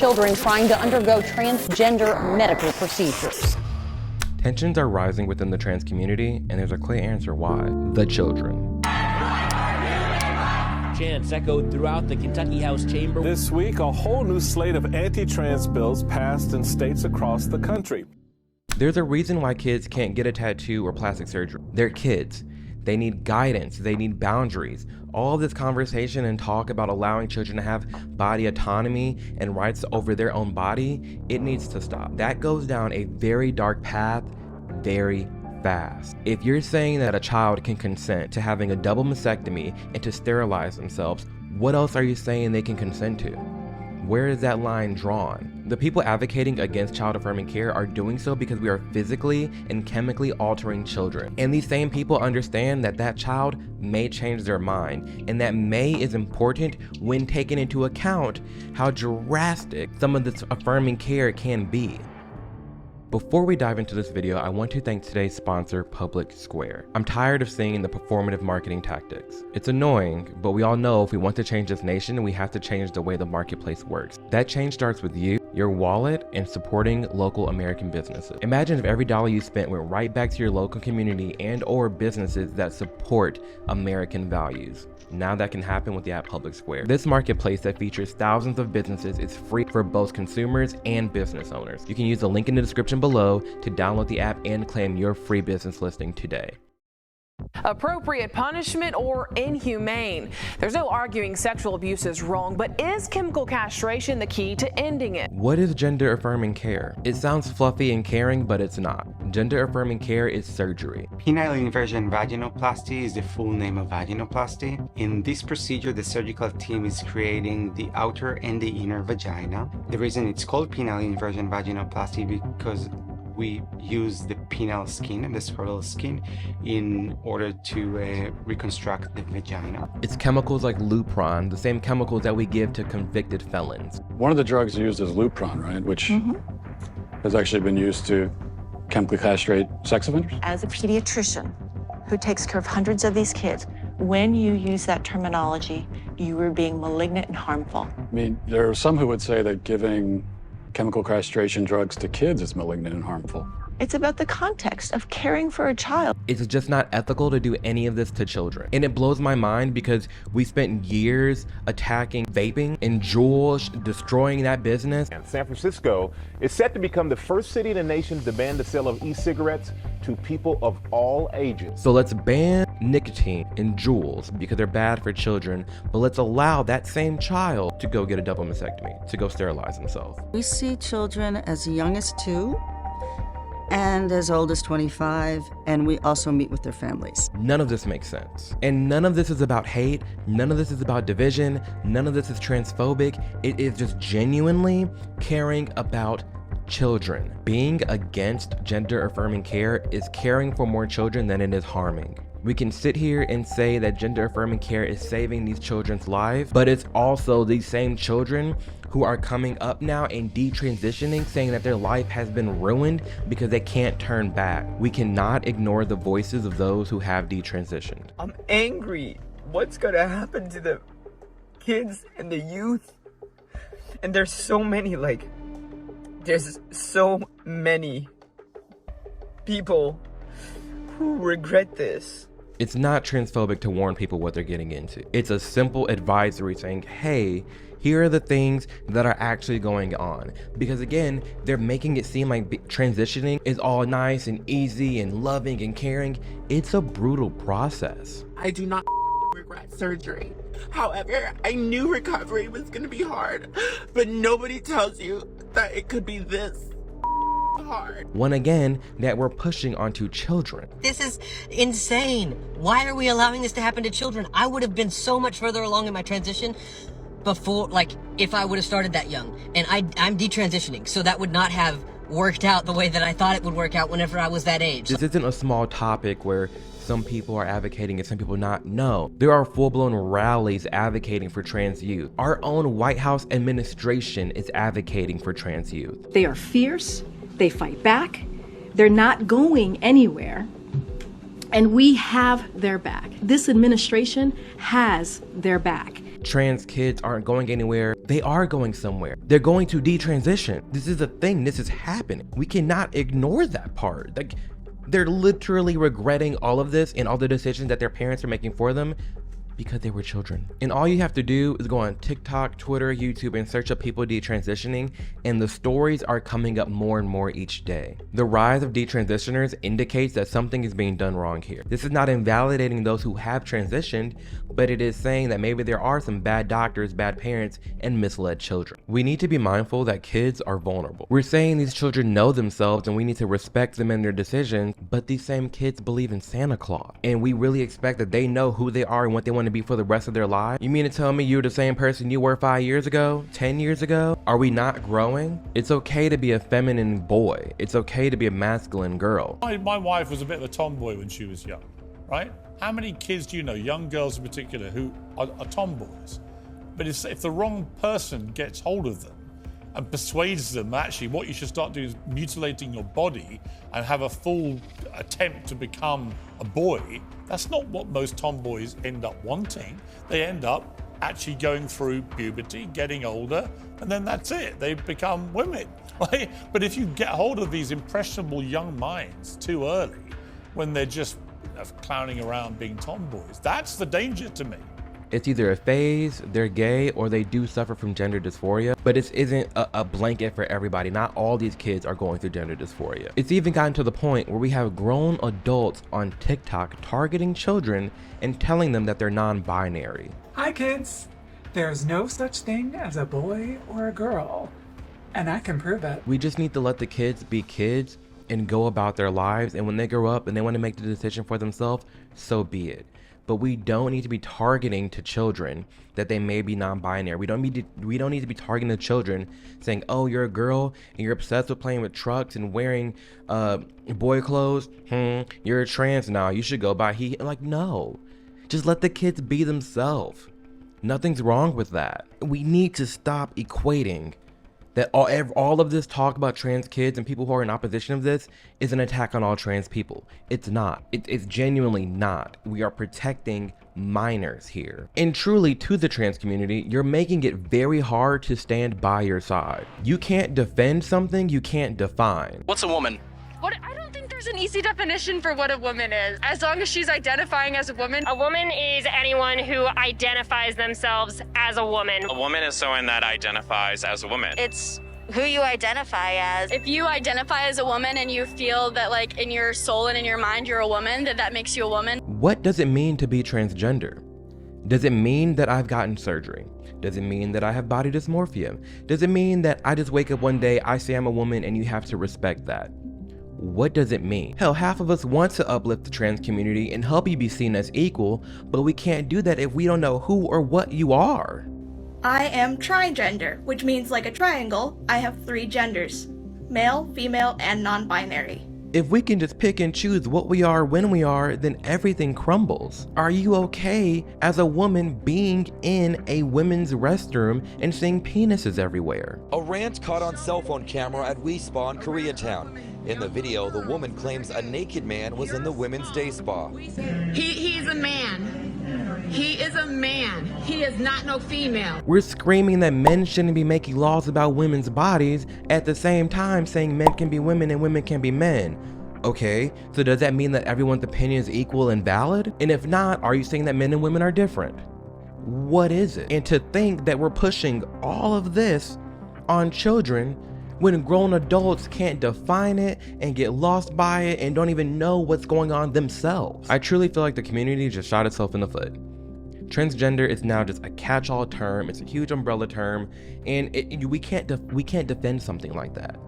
children trying to undergo transgender medical procedures. Tensions are rising within the trans community, and there's a clear answer why. The children. Chants echoed throughout the Kentucky House chamber. This week, a whole new slate of anti-trans bills passed in states across the country. There's a reason why kids can't get a tattoo or plastic surgery. They're kids. They need guidance. They need boundaries. All this conversation and talk about allowing children to have body autonomy and rights over their own body, it needs to stop. That goes down a very dark path very fast. If you're saying that a child can consent to having a double mastectomy and to sterilize themselves, what else are you saying they can consent to? Where is that line drawn? The people advocating against child affirming care are doing so because we are physically and chemically altering children. And these same people understand that that child may change their mind, and that may is important when taking into account how drastic some of this affirming care can be. Before we dive into this video, I want to thank today's sponsor, PublicSq. I'm tired of seeing the performative marketing tactics. It's annoying, but we all know if we want to change this nation, we have to change the way the marketplace works. That change starts with you, your wallet, and supporting local American businesses. Imagine if every dollar you spent went right back to your local community and or businesses that support American values. Now that can happen with the app PublicSq. This marketplace that features thousands of businesses is free for both consumers and business owners. You can use the link in the description below to download the app and claim your free business listing today. Appropriate punishment or inhumane? There's no arguing sexual abuse is wrong, but is chemical castration the key to ending it? What is gender affirming care? It sounds fluffy and caring, but it's not. Gender affirming care is surgery. Penile inversion vaginoplasty is the full name of vaginoplasty. In this procedure, the surgical team is creating the outer and the inner vagina. The reason it's called penile inversion vaginoplasty because we use the penile skin and the scrotal skin in order to reconstruct the vagina. It's chemicals like Lupron, the same chemicals that we give to convicted felons. One of the drugs used is Lupron, right? Which has actually been used to chemically castrate sex offenders. As a pediatrician who takes care of hundreds of these kids, when you use that terminology, you are being malignant and harmful. I mean, there are some who would say that giving chemical castration drugs to kids is malignant and harmful. It's about the context of caring for a child. It's just not ethical to do any of this to children. And it blows my mind because we spent years attacking vaping and Juul, destroying that business. And San Francisco is set to become the first city in the nation to ban the sale of e-cigarettes to people of all ages. So let's ban nicotine and Juuls because they're bad for children, but let's allow that same child to go get a double mastectomy, to go sterilize themselves. We see children as young as 2 and as old as 25, and we also meet with their families. None of this makes sense. And none of this is about hate, none of this is about division, none of this is transphobic. It is just genuinely caring about children. Being against gender affirming care is caring for more children than it is harming. We can sit here and say that gender affirming care is saving these children's lives, but it's also these same children who are coming up now and detransitioning, saying that their life has been ruined because they can't turn back. We cannot ignore the voices of those who have detransitioned. I'm angry. What's gonna happen to the kids and the youth? And there's so many people who regret this. It's not transphobic to warn people what they're getting into. It's a simple advisory saying, hey, here are the things that are actually going on. Because again, they're making it seem like transitioning is all nice and easy and loving and caring. It's a brutal process. I do not regret surgery. However, I knew recovery was gonna be hard, but nobody tells you that it could be this hard. One again, that we're pushing onto children. This is insane. Why are we allowing this to happen to children? I would have been so much further along in my transition before, if I would have started that young. And I'm detransitioning, so that would not have worked out the way that I thought it would work out whenever I was that age. This isn't a small topic where some people are advocating and some people not. No, there are full-blown rallies advocating for trans youth. Our own White House administration is advocating for trans youth. They are fierce, they fight back, they're not going anywhere, and we have their back. This administration has their back. trans kids aren't going anywhere. They are going somewhere. They're going to detransition. This is a thing. This is happening. We cannot ignore that part. Like, they're literally regretting all of this and all the decisions that their parents are making for them because they were children. And all you have to do is go on TikTok, Twitter, YouTube, and search up people detransitioning, and the stories are coming up more and more each day. The rise of detransitioners indicates that something is being done wrong here. This is not invalidating those who have transitioned, but it is saying that maybe there are some bad doctors, bad parents, and misled children. We need to be mindful that kids are vulnerable. We're saying these children know themselves and we need to respect them and their decisions, but these same kids believe in Santa Claus. And we really expect that they know who they are and what they want to be for the rest of their lives. You mean to tell me you're the same person you were 5 years ago, 10 years ago? Are we not growing? It's okay to be a feminine boy. It's okay to be a masculine girl. My wife was a bit of a tomboy when she was young, right? How many kids do you know, young girls in particular, who are tomboys? But if the wrong person gets hold of them and persuades them, actually what you should start doing is mutilating your body and have a full attempt to become a boy, that's not what most tomboys end up wanting. They end up actually going through puberty, getting older, and then that's it. They become women. Right? But if you get hold of these impressionable young minds too early, when they're just clowning around being tomboys, that's the danger to me. It's either a phase, they're gay, or they do suffer from gender dysphoria, but it isn't a blanket for everybody. Not all these kids are going through gender dysphoria. It's even gotten to the point where we have grown adults on TikTok targeting children and telling them that they're non-binary. Hi kids, there's no such thing as a boy or a girl, and I can prove it. We just need to let the kids be kids and go about their lives, and when they grow up and they want to make the decision for themselves, so be it. But we don't need to be targeting to children that they may be non-binary. We don't need to be targeting the children saying, oh, you're a girl and you're obsessed with playing with trucks and wearing boy clothes. You're a trans now. You should go by he. Like, no. Just let the kids be themselves. Nothing's wrong with that. We need to stop equating that all of this talk about trans kids and people who are in opposition of this is an attack on all trans people. It's not. It's genuinely not. We are protecting minors here. And truly, to the trans community, you're making it very hard to stand by your side. You can't defend something you can't define. What's a woman? I don't think there's an easy definition for what a woman is. As long as she's identifying as a woman. A woman is anyone who identifies themselves as a woman. A woman is someone that identifies as a woman. It's who you identify as. If you identify as a woman and you feel that like in your soul and in your mind you're a woman, that makes you a woman. What does it mean to be transgender? Does it mean that I've gotten surgery? Does it mean that I have body dysmorphia? Does it mean that I just wake up one day, I say I'm a woman, and you have to respect that? What does it mean? Hell, half of us want to uplift the trans community and help you be seen as equal, but we can't do that if we don't know who or what you are. I am trigender, which means like a triangle, I have 3 genders: male, female, and non-binary. If we can just pick and choose what we are when we are, then everything crumbles. Are you okay as a woman being in a women's restroom and seeing penises everywhere? A rant caught on cell phone camera at Wispa in Koreatown. In the video, the woman claims a naked man was in the women's day spa. He's a man. He is a man. He is not no female. We're screaming that men shouldn't be making laws about women's bodies, at the same time saying men can be women and women can be men. Okay, so does that mean that everyone's opinion is equal and valid? And if not, are you saying that men and women are different? What is it? And to think that we're pushing all of this on children when grown adults can't define it and get lost by it and don't even know what's going on themselves. I truly feel like the community just shot itself in the foot. Transgender is now just a catch-all term. It's a huge umbrella term, and we can't defend something like that.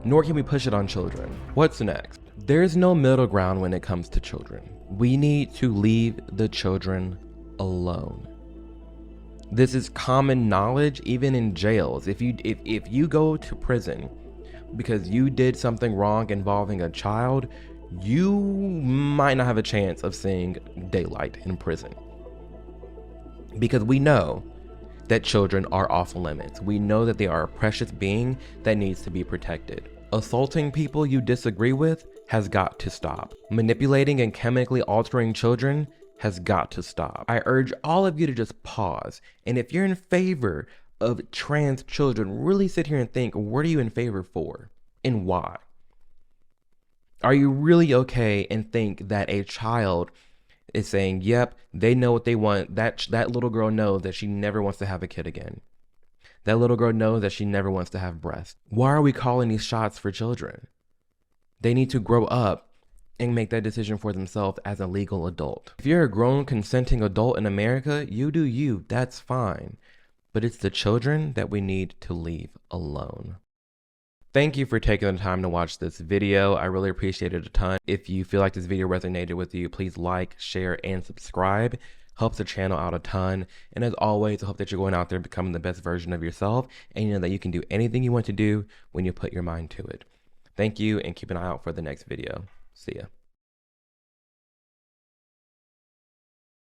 Nor can we push it on children. What's next? There's no middle ground when it comes to children. We need to leave the children alone. This is common knowledge, even in jails. If you go to prison because you did something wrong involving a child, you might not have a chance of seeing daylight in prison. Because we know that children are off limits. We know that they are a precious being that needs to be protected. Assaulting people you disagree with has got to stop. Manipulating and chemically altering children has got to stop. I urge all of you to just pause. And if you're in favor of trans children, really sit here and think, what are you in favor for and why? Are you really okay and think that a child is saying, yep, they know what they want. That little girl knows that she never wants to have a kid again. That little girl knows that she never wants to have breasts. Why are we calling these shots for children? They need to grow up and make that decision for themselves as a legal adult. If you're a grown consenting adult in America, you do you, that's fine. But it's the children that we need to leave alone. Thank you for taking the time to watch this video. I really appreciate it a ton. If you feel like this video resonated with you, please like, share, and subscribe. Helps the channel out a ton. And as always, I hope that you're going out there becoming the best version of yourself, and you know that you can do anything you want to do when you put your mind to it. Thank you, and keep an eye out for the next video. See ya.